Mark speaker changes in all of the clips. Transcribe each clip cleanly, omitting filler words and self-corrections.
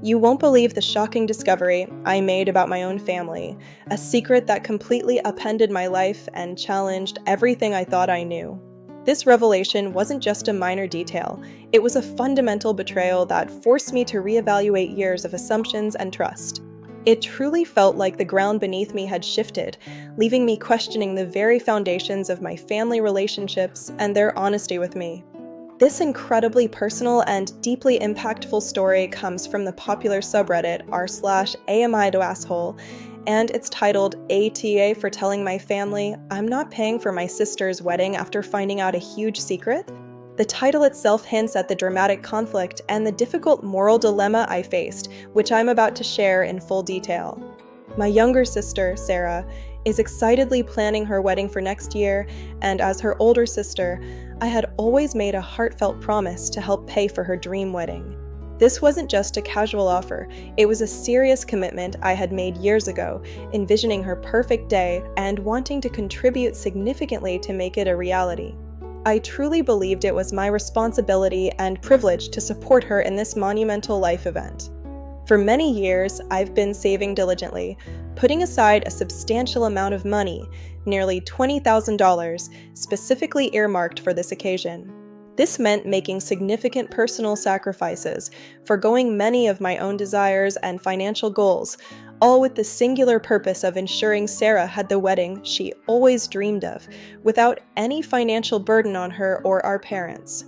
Speaker 1: You won't believe the shocking discovery I made about my own family, a secret that completely upended my life and challenged everything I thought I knew. This revelation wasn't just a minor detail, it was a fundamental betrayal that forced me to reevaluate years of assumptions and trust. It truly felt like the ground beneath me had shifted, leaving me questioning the very foundations of my family relationships and their honesty with me. This incredibly personal and deeply impactful story comes from the popular subreddit r/AMI2asshole, and it's titled ATA for telling my family I'm not paying for my sister's wedding after finding out a huge secret. The title itself hints at the dramatic conflict and the difficult moral dilemma I faced, which I'm about to share in full detail. My younger sister, Sarah, is excitedly planning her wedding for next year, and as her older sister, I had always made a heartfelt promise to help pay for her dream wedding. This wasn't just a casual offer, it was a serious commitment I had made years ago, envisioning her perfect day and wanting to contribute significantly to make it a reality. I truly believed it was my responsibility and privilege to support her in this monumental life event. For many years, I've been saving diligently, putting aside a substantial amount of money, nearly $20,000, specifically earmarked for this occasion. This meant making significant personal sacrifices, forgoing many of my own desires and financial goals, all with the singular purpose of ensuring Sarah had the wedding she always dreamed of, without any financial burden on her or our parents.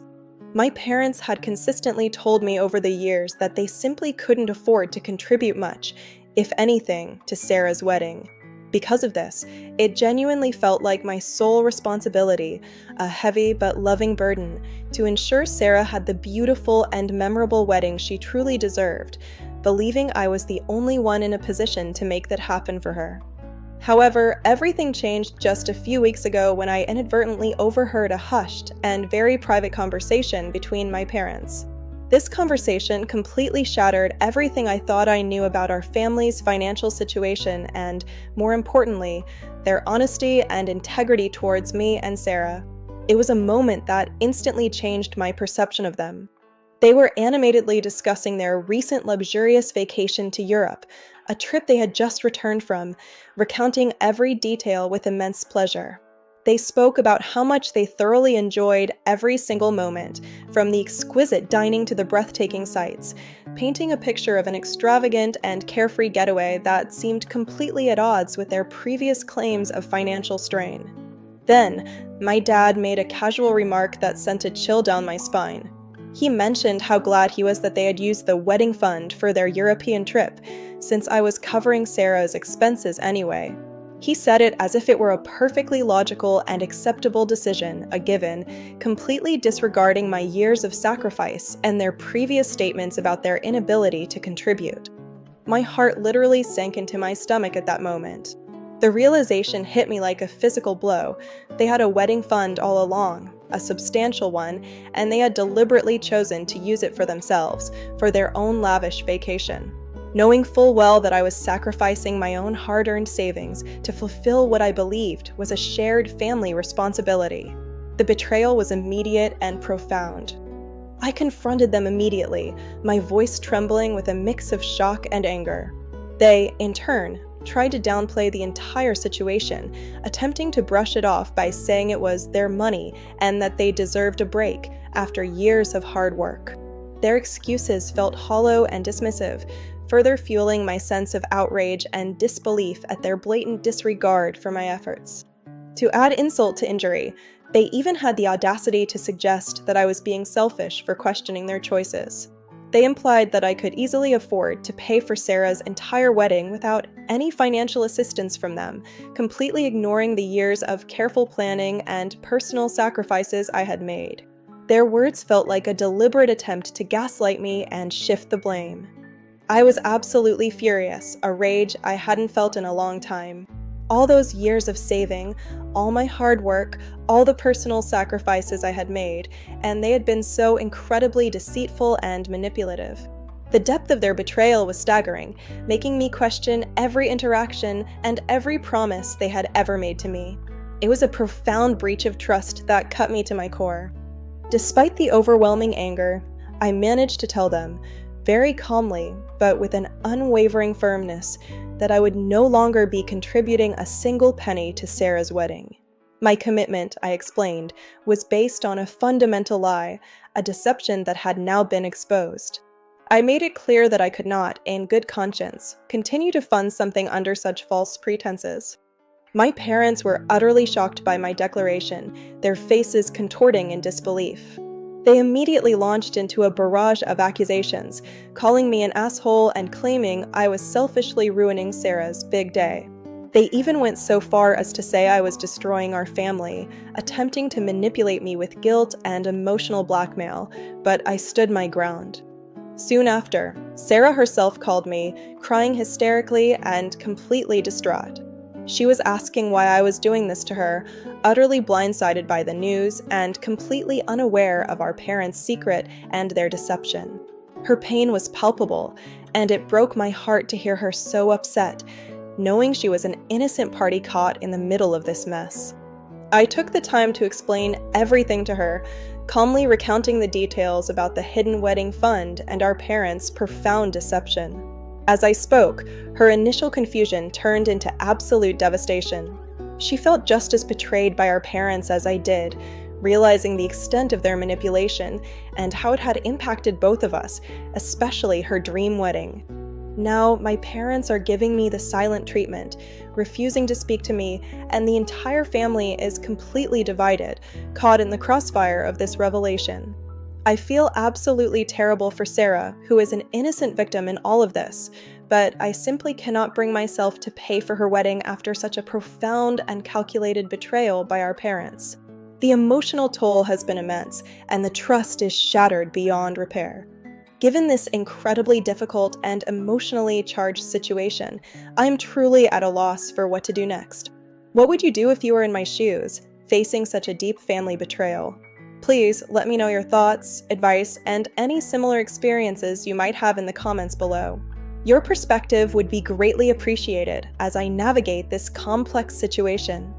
Speaker 1: My parents had consistently told me over the years that they simply couldn't afford to contribute much, if anything, to Sarah's wedding. Because of this, it genuinely felt like my sole responsibility, a heavy but loving burden, to ensure Sarah had the beautiful and memorable wedding she truly deserved, believing I was the only one in a position to make that happen for her. However, everything changed just a few weeks ago when I inadvertently overheard a hushed and very private conversation between my parents. This conversation completely shattered everything I thought I knew about our family's financial situation and, more importantly, their honesty and integrity towards me and Sarah. It was a moment that instantly changed my perception of them. They were animatedly discussing their recent luxurious vacation to Europe, a trip they had just returned from, recounting every detail with immense pleasure. They spoke about how much they thoroughly enjoyed every single moment, from the exquisite dining to the breathtaking sights, painting a picture of an extravagant and carefree getaway that seemed completely at odds with their previous claims of financial strain. Then, my dad made a casual remark that sent a chill down my spine. He mentioned how glad he was that they had used the wedding fund for their European trip, since I was covering Sarah's expenses anyway. He said it as if it were a perfectly logical and acceptable decision, a given, completely disregarding my years of sacrifice and their previous statements about their inability to contribute. My heart literally sank into my stomach at that moment. The realization hit me like a physical blow. They had a wedding fund all along, a substantial one, and they had deliberately chosen to use it for themselves, for their own lavish vacation. Knowing full well that I was sacrificing my own hard-earned savings to fulfill what I believed was a shared family responsibility. The betrayal was immediate and profound. I confronted them immediately, my voice trembling with a mix of shock and anger. They, in turn, tried to downplay the entire situation, attempting to brush it off by saying it was their money and that they deserved a break after years of hard work. Their excuses felt hollow and dismissive, further fueling my sense of outrage and disbelief at their blatant disregard for my efforts. To add insult to injury, they even had the audacity to suggest that I was being selfish for questioning their choices. They implied that I could easily afford to pay for Sarah's entire wedding without any financial assistance from them, completely ignoring the years of careful planning and personal sacrifices I had made. Their words felt like a deliberate attempt to gaslight me and shift the blame. I was absolutely furious, a rage I hadn't felt in a long time. All those years of saving, all my hard work, all the personal sacrifices I had made, and they had been so incredibly deceitful and manipulative. The depth of their betrayal was staggering, making me question every interaction and every promise they had ever made to me. It was a profound breach of trust that cut me to my core. Despite the overwhelming anger, I managed to tell them, very calmly, but with an unwavering firmness, that I would no longer be contributing a single penny to Sarah's wedding. My commitment, I explained, was based on a fundamental lie, a deception that had now been exposed. I made it clear that I could not, in good conscience, continue to fund something under such false pretenses. My parents were utterly shocked by my declaration, their faces contorting in disbelief. They immediately launched into a barrage of accusations, calling me an asshole and claiming I was selfishly ruining Sarah's big day. They even went so far as to say I was destroying our family, attempting to manipulate me with guilt and emotional blackmail, but I stood my ground. Soon after, Sarah herself called me, crying hysterically and completely distraught. She was asking why I was doing this to her, utterly blindsided by the news and completely unaware of our parents' secret and their deception. Her pain was palpable, and it broke my heart to hear her so upset, knowing she was an innocent party caught in the middle of this mess. I took the time to explain everything to her, calmly recounting the details about the hidden wedding fund and our parents' profound deception. As I spoke, her initial confusion turned into absolute devastation. She felt just as betrayed by our parents as I did, realizing the extent of their manipulation and how it had impacted both of us, especially her dream wedding. Now, my parents are giving me the silent treatment, refusing to speak to me, and the entire family is completely divided, caught in the crossfire of this revelation. I feel absolutely terrible for Sarah, who is an innocent victim in all of this, but I simply cannot bring myself to pay for her wedding after such a profound and calculated betrayal by our parents. The emotional toll has been immense, and the trust is shattered beyond repair. Given this incredibly difficult and emotionally charged situation, I'm truly at a loss for what to do next. What would you do if you were in my shoes, facing such a deep family betrayal? Please let me know your thoughts, advice, and any similar experiences you might have in the comments below. Your perspective would be greatly appreciated as I navigate this complex situation.